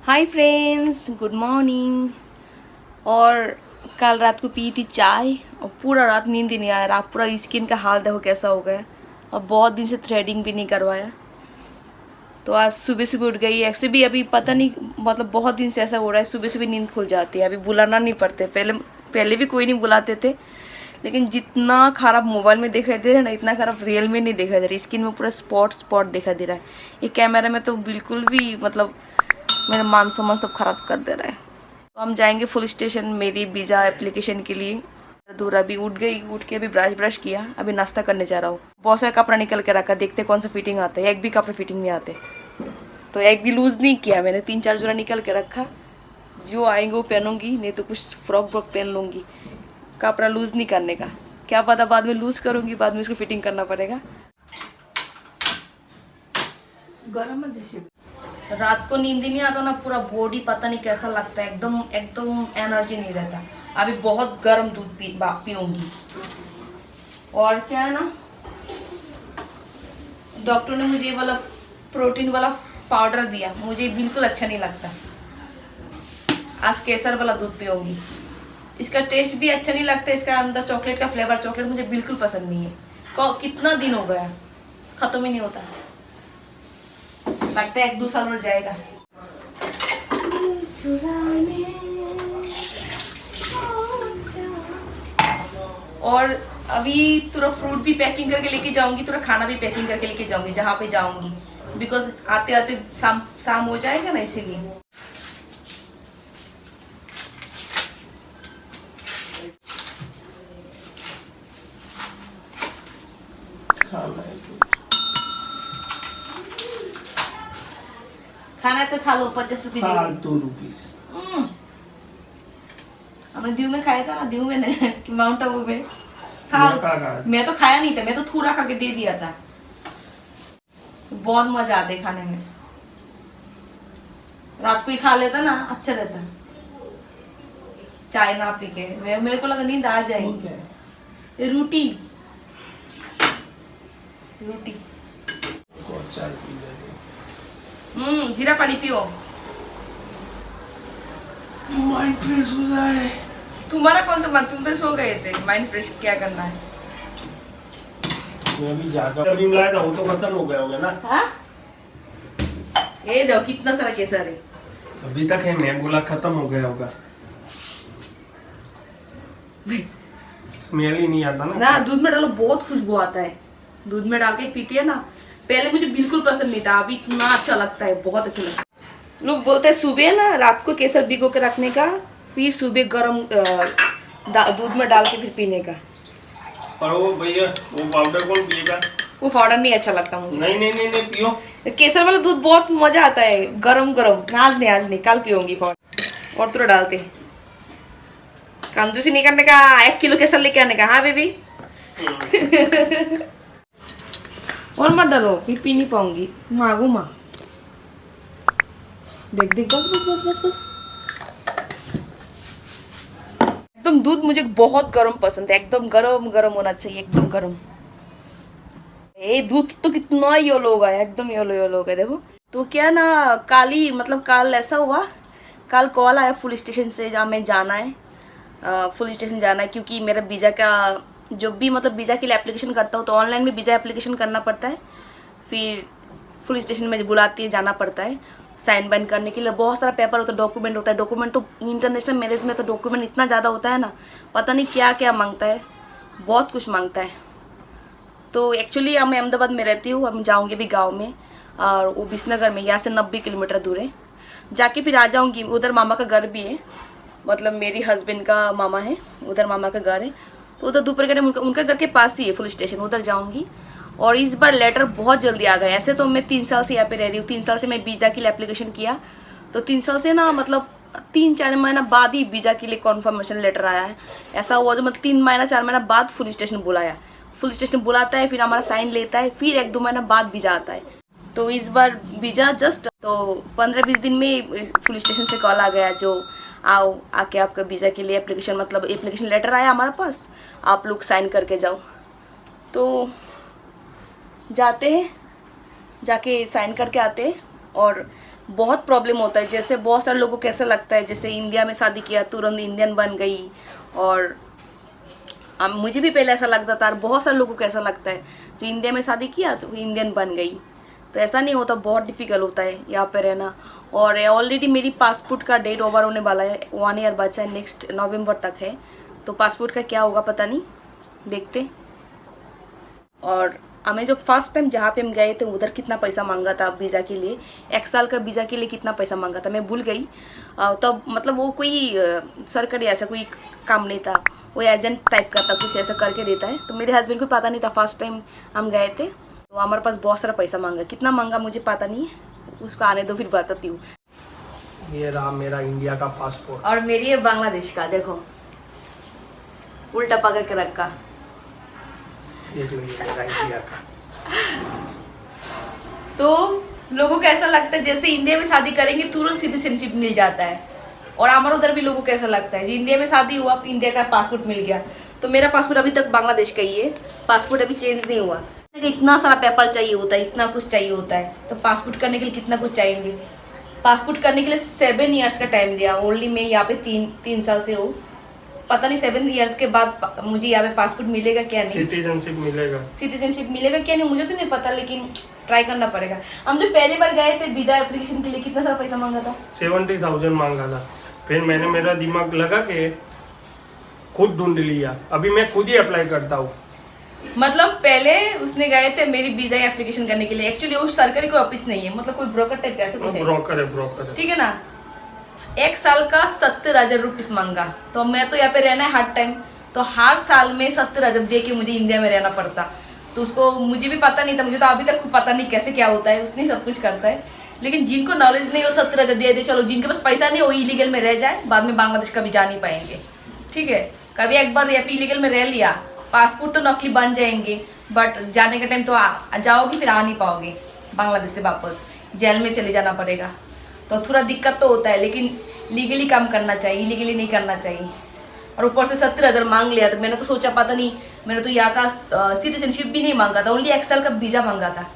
Hi friends, good morning. और कल रात को पी थी चाय और पूरा रात नींद ही नहीं आया। रात पूरा स्किन का हाल देखो कैसा हो गया। और बहुत दिन से थ्रेडिंग भी नहीं करवाया, तो आज सुबह सुबह उठ गई। एक्चुअली भी अभी पता नहीं, मतलब बहुत दिन से ऐसा हो रहा है, सुबह सुबह नींद खुल जाती है। अभी बुलाना नहीं पड़ते, पहले पहले भी कोई नहीं बुलाते थे, लेकिन जितना खराब मोबाइल में दिखाई दे रहा है ना, इतना खराब रियल में नहीं दिखाई दे रहा है। स्किन में पूरा स्पॉट स्पॉट दिखाई दे रहा है। ये कैमरा में तो बिल्कुल भी, मतलब मेरा मान सम्मान सब खराब कर दे रहा है। तो हम जाएंगे फुल स्टेशन मेरी वीज़ा एप्लीकेशन के लिए। दूर अभी उठ गई, उठ के अभी ब्रश किया, अभी नाश्ता करने जा रहा हूँ। बहुत सारा कपड़ा निकल के रखा, देखते कौन सा फिटिंग आता है। एक भी कपड़े फिटिंग नहीं आते, तो एक भी लूज़ नहीं किया मैंने। 3-4 जोड़ा निकल के रखा, जो आएंगे वो पहनूंगी, नहीं तो कुछ फ्रॉक व्रॉक पहन लूँगी। कपड़ा लूज़ नहीं करने का, क्या पता बाद में लूज़ करूँगी, बाद में उसको फिटिंग करना पड़ेगा। गर्म जैसे रात को नींद ही नहीं आता ना, पूरा बॉडी पता नहीं कैसा लगता है, एकदम एकदम एनर्जी नहीं रहता। अभी बहुत गर्म दूध पीऊंगी। और क्या है ना, डॉक्टर ने मुझे वाला प्रोटीन वाला पाउडर दिया, मुझे बिल्कुल अच्छा नहीं लगता। आज केसर वाला दूध पीऊंगी। इसका टेस्ट भी अच्छा नहीं लगता, इसका अंदर चॉकलेट का फ्लेवर, चॉकलेट मुझे बिल्कुल पसंद नहीं है। कितना दिन हो गया, खत्म ही नहीं होता, लगता है 1-2 साल और जाएगा। और अभी थोड़ा फ्रूट भी पैकिंग करके लेके जाऊंगी, थोड़ा खाना भी पैकिंग करके लेके जाऊंगी जहाँ पे जाऊंगी, बिकॉज आते आते शाम हो जाएगा ना, इसीलिए। खाना तो खा लो, 50 रुपये हमने दीव में खाया था ना, दीव में नहीं, माउंट आबू में मैं तो खाया नहीं था, मैं तो थूरा खा के दे दिया था। बहुत मजा आते खाने में, रात को ही खा लेता ना, अच्छा रहता चाय ना पी के। मेरे को लगा नींद आ जाएगी। रोटी रोटी जीरा पानी पियो, माइंड फ्रेश हो जाए। तुम्हारा कौन सा मन, तुम तो सो गए थे। माइंड फ्रेश क्या करना है। मैं भी जाकर अभी मिलाया था, वो तो खत्म हो गया होगा ना। हाँ, ये देखो कितना सारा केसर है। अभी तक है, मैं बोला खत्म हो गया होगा। स्मेल ही नहीं आता ना। दूध में डालो, बहुत खुशबू आता है। दूध में डाल के पीती है ना, पहले मुझे बिल्कुल पसंद नहीं था, अभी इतना अच्छा लगता है, बहुत अच्छा लगता है। लोग बोलते हैं सुबह ना, रात को केसर भिगो के रखने का, फिर सुबह गर्म दूध में डाल के फिर पीने का। और वो भैया, वो पाउडर कौन पिएगा? वो पाउडर नहीं अच्छा लगता मुझे। नहीं पियो। केसर वाला दूध बहुत मजा आता है, गरम गरम। आज नहीं, कल पीऊंगी पाउडर। और थोड़ा डालते, कंजूसी नहीं करने का। 1 किलो केसर लेके आने का। हाँ बेबी। और मत डालो, फिर पी नहीं पाऊंगी। मांगू माँ, देख बस बस बस बस बस। एकदम दूध मुझे बहुत गर्म पसंद है, एकदम गरम गरम होना चाहिए, एकदम गरम। ये दूध तो कितना येलो हो गया, एकदम येलो येलो हो गया, देखो। तो क्या ना, कल ऐसा हुआ, कल कॉल आया फुल स्टेशन से, जहाँ मैं जाना है, फुल स्टेशन जाना है, क्योंकि मेरा वीज़ा का जो भी, मतलब वीज़ा के लिए एप्लीकेशन करता हूँ तो ऑनलाइन में वीज़ा एप्लीकेशन करना पड़ता है। फिर फुल स्टेशन में बुलाती है, जाना पड़ता है साइन बाइन करने के लिए। बहुत सारा पेपर होता है, डॉक्यूमेंट होता है। डॉक्यूमेंट तो इंटरनेशनल मैरिज में तो डॉक्यूमेंट इतना ज़्यादा होता है ना, पता नहीं क्या क्या मांगता है, बहुत कुछ मांगता है। तो एक्चुअली मैं अहमदाबाद में रहती हूँ, अब जाऊँगी भी गाँव में, और वो बिसनगर में, यहाँ से 90 किलोमीटर दूर है। जाके फिर आ जाऊँगी। उधर मामा का घर भी है, मतलब मेरी हस्बैंड का मामा है, उधर मामा का घर है। तो उधर दोपहर के टाइम उनका घर के पास ही है फुल स्टेशन, उधर जाऊँगी। और इस बार लेटर बहुत जल्दी आ गया। ऐसे तो मैं 3 साल से यहाँ पे रह रही हूँ, 3 साल से मैं वीज़ा के लिए एप्लीकेशन किया, तो 3 साल से ना, मतलब 3-4 महीना बाद ही वीज़ा के लिए कॉन्फर्मेशन लेटर आया है। ऐसा हुआ जो मतलब 3 महीना 4 महीना बाद फुल स्टेशन बुलाया। फुल स्टेशन बुलाता है, फिर हमारा साइन लेता है, फिर 1-2 महीना बाद वीज़ा आता है। तो इस बार वीज़ा जस्ट तो 15-20 दिन में फुल स्टेशन से कॉल आ गया, जो आओ आके आपका वीज़ा के लिए एप्लीकेशन, मतलब एप्लीकेशन लेटर आया हमारे पास, आप लोग साइन करके जाओ। तो जाते हैं, जाके साइन करके आते हैं। और बहुत प्रॉब्लम होता है। जैसे बहुत सारे लोगों को कैसा लगता है, जैसे इंडिया में शादी किया तुरंत इंडियन बन गई, और मुझे भी पहले ऐसा लगता था, और बहुत सारे लोगों को ऐसा लगता है जो इंडिया में शादी किया तो इंडियन बन गई। तो ऐसा नहीं होता, बहुत डिफ़िकल्ट होता है यहाँ पे रहना। और ऑलरेडी मेरी पासपोर्ट का डेट ओवर होने वाला है, 1 ईयर बचा है, नेक्स्ट नवंबर तक है। तो पासपोर्ट का क्या होगा पता नहीं, देखते। और हमें जो फर्स्ट टाइम जहाँ पे हम गए थे उधर कितना पैसा मांगा था वीज़ा के लिए, 1 साल का वीज़ा के लिए कितना पैसा मांगा था मैं भूल गई। तब मतलब वो कोई सरकारी ऐसा कोई काम नहीं था, वो एजेंट टाइप का था, कुछ ऐसा करके देता है। तो मेरे हस्बैंड को पता नहीं था, फर्स्ट टाइम हम गए थे तो हमारे पास बहुत सारा पैसा मांगा। कितना मांगा मुझे पता नहीं है, उसको आने दो फिर बताती हूँ। ये रहा मेरा इंडिया का पासपोर्ट, और मेरी है बांग्लादेश का, देखो उल्टा पकड़ के रखा। देख लो ये मेरा इंडिया का। तो लोगों को ऐसा लगता है जैसे इंडिया में शादी करेंगे तुरंत सिटीजनशिप मिल जाता है, और हमारे उधर भी लोगों को ऐसा लगता है जी इंडिया में शादी हुआ इंडिया का पासपोर्ट मिल गया। तो मेरा पासपोर्ट अभी तक बांग्लादेश का ही है, पासपोर्ट अभी चेंज नहीं हुआ। इतना सारा पेपर चाहिए होता है, इतना कुछ चाहिए होता है, तो पासपोर्ट करने के लिए कितना कुछ चाहिए। पासपोर्ट करने के लिए 7 ईयर्स का टाइम दिया, ओनली मैं यहाँ पे 3 साल से हूँ। पता नहीं 7 ईयर्स के बाद मुझे यहाँ पे पासपोर्ट मिलेगा क्या नहीं, सिटीजनशिप मिलेगा क्या नहीं मुझे तो नहीं पता, लेकिन ट्राई करना पड़ेगा। हम जो पहली बार गए थे वीजा एप्लीकेशन के लिए कितना सारा पैसा मांगा था, 70,000 मांगा था। फिर मैंने मेरा दिमाग लगा के खुद ढूंढ लिया, अभी मैं खुद ही अप्लाई करता हूँ। मतलब पहले उसने गए थे मेरी वीजा एप्लीकेशन करने के लिए, एक्चुअली वो सरकारी कोई ऑफिस नहीं है, मतलब कोई ब्रोकर टाइप कैसे कुछ है, ब्रोकर है। ठीक है ना। 1 साल का 70,000 रुपीस मांगा। तो मैं तो यहाँ पे रहना है हर टाइम, तो हर साल में 70,000 दे के मुझे इंडिया में रहना पड़ता। तो उसको मुझे भी पता नहीं था, मुझे तो अभी तक पता नहीं कैसे क्या होता है, उसने सब कुछ करता है। लेकिन जिनको नॉलेज नहीं, वो 70,000 दे दे, चलो जिनके पास पैसा नहीं वो इलीगल में रह जाए, बाद में बांग्लादेश कभी जा नहीं पाएंगे, ठीक है। कभी एक बार यहाँ पे इलीगल में रह लिया, पासपोर्ट तो नकली बन जाएंगे, बट जाने के टाइम तो जाओगे फिर आ नहीं पाओगे बांग्लादेश से वापस, जेल में चले जाना पड़ेगा। तो थोड़ा दिक्कत तो होता है, लेकिन लीगली काम करना चाहिए, इलीगली नहीं करना चाहिए। और ऊपर से 70,000 मांग लिया, तो मैंने तो सोचा पता नहीं, मैंने तो यहाँ का सिटीजनशिप भी नहीं मांगा था, ओनली 1 साल का वीज़ा मांगा था।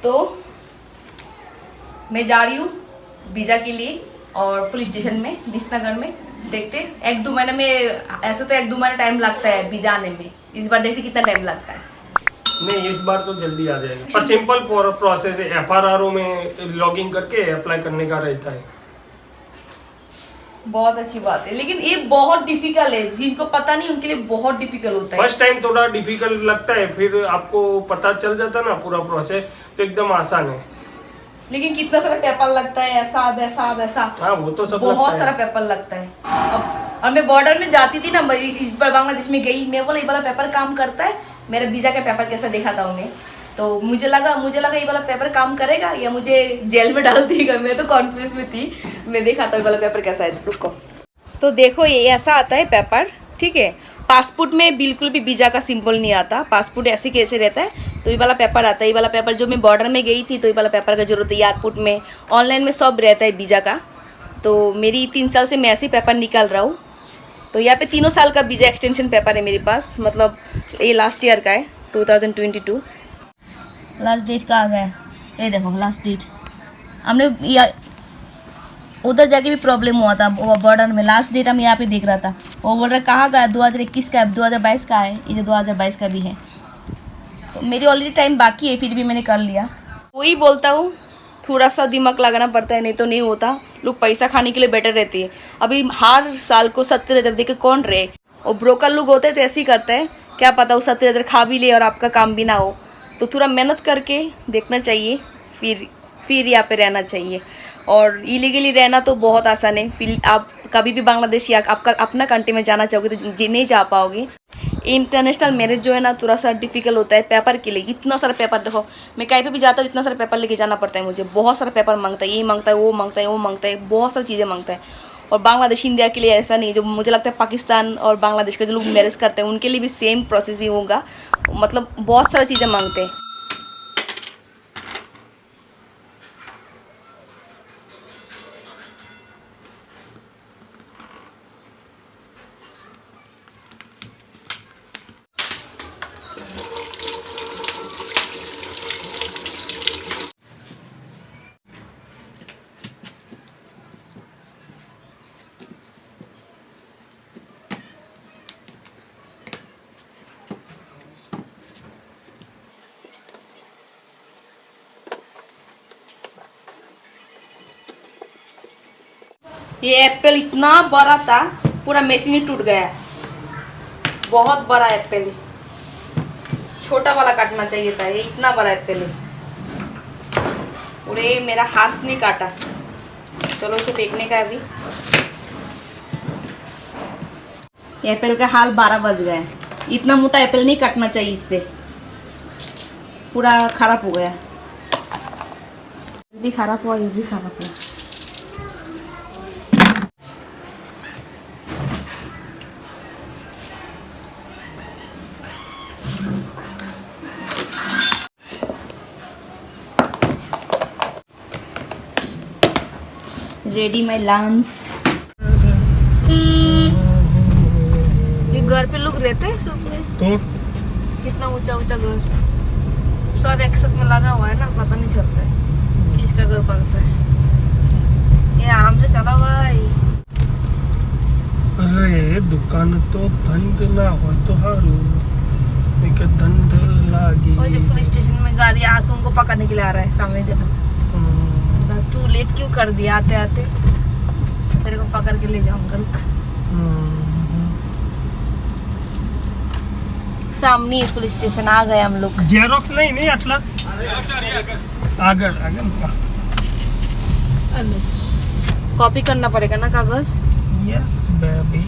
तो मैं जा रही हूँ वीज़ा के लिए, और पुलिस स्टेशन में विसनगर में देखते 1-2 महीने में, ऐसे तो 1-2 महीने टाइम लगता है वीज़ा आने में, इस बार देखते कितना टाइम लगता है। नहीं, इस बार तो जल्दी आ जाएगा, पर सिंपल प्रोसेस है, FRRO में लॉगिन करके अप्लाई करने का रहता है। बहुत अच्छी बात है, लेकिन ये बहुत डिफिकल्ट है, जिनको पता नहीं उनके लिए बहुत डिफिकल्ट होता है। फर्स्ट टाइम थोड़ा डिफिकल्ट लगता है, फिर आपको पता चल जाता ना पूरा प्रोसेस, तो एकदम आसान है। लेकिन कितना सारा पेपर लगता है, ऐसा वैसा वैसा, हाँ वो तो सब बहुत सारा पेपर लगता है। अब और मैं बॉर्डर में जाती थी ना, इस बार बांग्लादेश में गई, मैं बोला ये वाला पेपर काम करता है, मेरा वीजा का पेपर कैसा देखा था उन्हें, तो मुझे लगा ये वाला पेपर काम करेगा या मुझे जेल में डाल देगा। मैं तो कॉन्फ्यूज में थी, मैं देखा था ये वाला पेपर कैसा है, रुको। तो देखो ये ऐसा आता है पेपर, ठीक है। पासपोर्ट में बिल्कुल भी वीजा का सिंबल नहीं आता, पासपोर्ट ऐसे कैसे रहता है, तो ये वाला पेपर आता है। ये वाला पेपर जो मैं बॉर्डर में गई थी, तो ये वाला पेपर का जरूरत है, एयरपोर्ट में ऑनलाइन में सब रहता है वीजा का। तो मेरी 3 साल से मैं ऐसे ही पेपर निकाल रहा हूँ। तो यहाँ पे 3 साल का वीजा एक्सटेंशन पेपर है मेरे पास, मतलब ये लास्ट ईयर का है, 2022 लास्ट डेट का आ गया है, ये देखो लास्ट डेट। हमने उधर जाके भी प्रॉब्लम हुआ था बॉर्डर में, लास्ट डेट हम यहाँ पे देख रहा था, वो बोल रहा कहाँ का है, 2021 का है, 2022 का है, ये जो 2022 का भी है। तो मेरी ऑलरेडी टाइम बाकी है, फिर भी मैंने कर लिया। वही बोलता हूँ, थोड़ा सा दिमाग लगाना पड़ता है, नहीं तो नहीं होता। लोग पैसा खाने के लिए बेटर रहती है। अभी हर साल को 70,000 दे के कौन रहे, और ब्रोकर लोग होते हैं तो ऐसे ही करते हैं, क्या पता वो 70,000 खा भी ले और आपका काम भी ना हो। तो थोड़ा मेहनत करके देखना चाहिए, फिर यहाँ पे रहना चाहिए। और इलीगली रहना तो बहुत आसान है, फिर आप कभी भी बांग्लादेश या आपका अपना कंट्री में जाना चाहोगे तो नहीं जा पाओगे। इंटरनेशनल मैरिज जो है ना थोड़ा सा डिफिकल्ट होता है पेपर के लिए, इतना सारा पेपर, देखो मैं कहीं पे भी जाता हूँ इतना सारा पेपर लेके जाना पड़ता है मुझे, बहुत सारा पेपर मांगता है, ये मांगता है, वो मांगता है, वो मांगता है, बहुत सारी चीज़ें मांगता है। और बांग्लादेश इंडिया के लिए ऐसा नहीं, जो मुझे लगता है पाकिस्तान और बांग्लादेश के जो लोग मैरिज करते हैं उनके लिए भी सेम प्रोसेस ही होगा, मतलब बहुत सारी चीज़ें मांगते हैं। ये एप्पल इतना बड़ा था, पूरा मशीन ही टूट गया। बहुत बड़ा एप्पल है, छोटा वाला काटना चाहिए था, ये इतना बड़ा एप्पल है। पूरे मेरा हाथ नहीं काटा। चलो इसे फेंकने का है अभी। एप्पल का हाल 12 बज गए। इतना मोटा एप्पल नहीं काटना चाहिए, इससे पूरा खराब हो गया। ये भी खराब हुआ, ये भी खराब हुआ। Ready my lunch. ये घर पे लोग रहते हैं सब में, तो कितना ऊंचा ऊंचा घर, सब एक साथ में लगा हुआ है ना, पता नहीं चलता है किसका घर कौन सा है। ये आराम से चला हुआ है। अरे दुकान तो बंद ना हो तो हारू, एक धंध लागी। वो जो पुलिस स्टेशन में गाड़ी आ तुमको पकड़ने के लिए आ रहा है, सामने देखो। तू लेट क्यों कर दिया आते आते? तेरे को पकड़ के ले जाऊंगा, रुक। सामने पुलिस स्टेशन आ गए हम लोग। जेरोक्स नहीं अटला आगर कॉपी करना पड़ेगा ना कागज। यस बेबी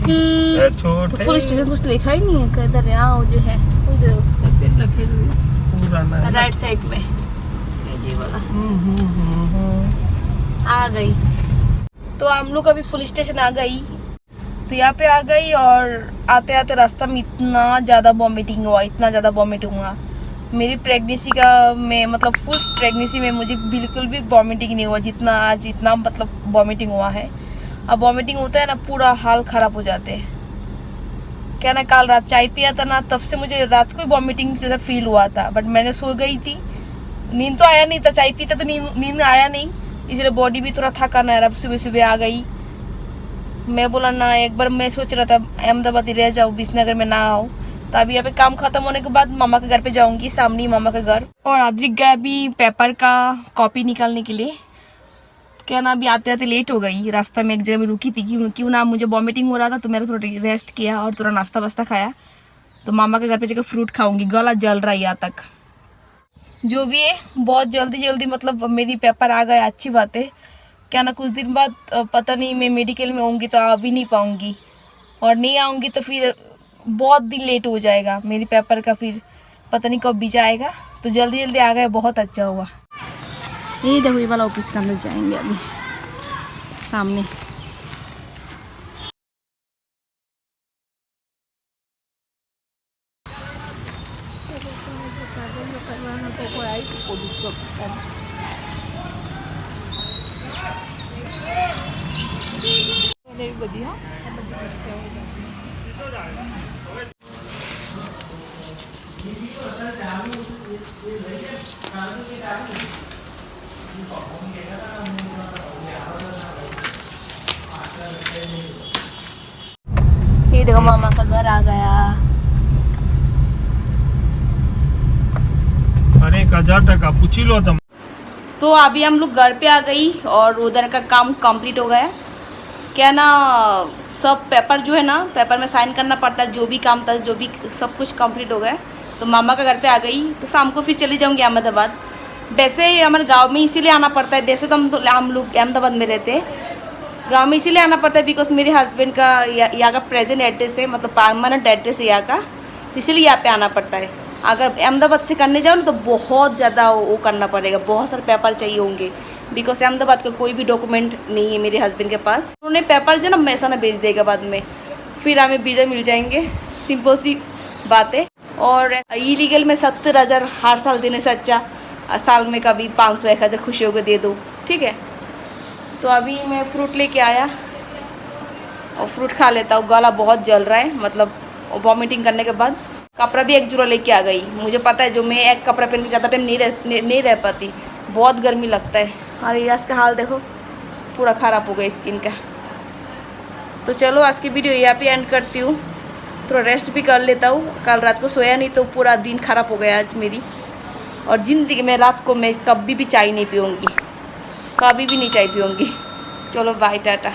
तो छोटे पुलिस स्टेशन कुछ लिखा ही नहीं है किधर। यहाँ वो जो है पूरा राइट साइड में ये वाला आ गई। तो हम लोग अभी पुलिस स्टेशन आ गई। तो यहाँ पे आ गई और आते आते रास्ता में इतना ज़्यादा वॉमिटिंग हुआ, इतना ज़्यादा वॉमिटिंग हुआ। मेरी प्रेगनेंसी का में मतलब फुल प्रेगनेंसी में मुझे बिल्कुल भी वॉमिटिंग नहीं हुआ जितना आज इतना मतलब वॉमिटिंग हुआ है। अब वॉमिटिंग होता है ना, पूरा हाल ख़राब हो जाते हैं। क्या ना, कल रात चाय पिया था ना, तब से मुझे रात को वॉमिटिंग जैसा फील हुआ था। बट मैंने सो गई थी, नींद तो आया नहीं था, चाय पीता तो नींद आया नहीं, इसलिए बॉडी भी थोड़ा थका ना। अब सुबह सुबह आ गई। मैं बोला ना, एक बार मैं सोच रहा था अहमदाबाद ही रह जाऊँ, विसनगर में ना आऊँ। तो अभी यहाँ पे काम खत्म होने के बाद मामा के घर पे जाऊंगी, सामने ही मामा का घर। और आद्रिक गया अभी पेपर का कॉपी निकालने के लिए। क्या ना, अभी आते आते लेट हो गई। रास्ता में एक जगह में रुकी थी, क्यों ना मुझे वॉमिटिंग हो रहा था, तो मैंने थोड़ा रेस्ट किया और थोड़ा नाश्ता वास्ता खाया। तो मामा के घर पे जाकर फ्रूट खाऊंगी, गला जल रहा है यहाँ तक। जो भी है, बहुत जल्दी जल्दी मतलब मेरी पेपर आ गया, अच्छी बात है। क्या ना, कुछ दिन बाद पता नहीं मैं मेडिकल में आऊँगी तो आ भी नहीं पाऊँगी, और नहीं आऊँगी तो फिर बहुत दिन लेट हो जाएगा मेरी पेपर का, फिर पता नहीं कब भी जाएगा। तो जल्दी जल्दी आ गया, बहुत अच्छा हुआ। ये देखो, ये वाला ऑफिस के अंदर जाएंगे अभी, सामने। ये देखो, मामा का घर आ गया। अरे 1000 टका पूछी लो तुम। तो अभी हम लोग घर पे आ गई और उधर का काम कंप्लीट हो गया। क्या ना, सब पेपर जो है ना, पेपर में साइन करना पड़ता है, जो भी काम था, जो भी सब कुछ कंप्लीट हो गया। तो मामा का घर पे आ गई, तो शाम को फिर चली जाऊंगी अहमदाबाद। वैसे हमारे गांव में इसीलिए आना पड़ता है, वैसे तो हम लोग अहमदाबाद में रहते हैं। गांव में इसीलिए आना पड़ता है बिकॉज मेरे हस्बैंड का यहाँ का प्रेजेंट एड्रेस है, मतलब परमानेंट एड्रेस है यहाँ का, तो इसीलिए यहाँ पे आना पड़ता है। अगर अहमदाबाद से करने जाओ ना तो बहुत ज़्यादा वो करना पड़ेगा, बहुत सारे पेपर चाहिए होंगे, बिकॉज अहमदाबाद का कोई भी डॉक्यूमेंट नहीं है मेरे हस्बैंड के पास। उन्होंने पेपर जो ना मैसा ना भेज देगा बाद में, फिर हमें वीज़ा मिल जाएंगे, सिंपल सी बात है। और इलीगल में 70,000 हर साल देने से अच्छा साल में कभी 500-1000 खुशी होकर दे दो, ठीक है। तो अभी मैं फ्रूट लेके आया और फ्रूट खा लेता हूँ, गला बहुत जल रहा है, मतलब वॉमिटिंग करने के बाद। कपड़ा भी एक जोड़ा लेके आ गई, मुझे पता है जो मैं एक कपड़ा पहन के ज़्यादा टाइम नहीं रह पाती, बहुत गर्मी लगता है। और यश का हाल देखो, पूरा ख़राब हो गया स्किन का। तो चलो आज की वीडियो यहाँ पे एंड करती हूँ, थोड़ा रेस्ट भी कर लेता हूँ। कल रात को सोया नहीं तो पूरा दिन ख़राब हो गया आज मेरी। और ज़िंदगी में रात को मैं कभी भी चाय नहीं पीऊँगी, कभी भी नहीं चाय पीऊँगी। चलो बाय टाटा।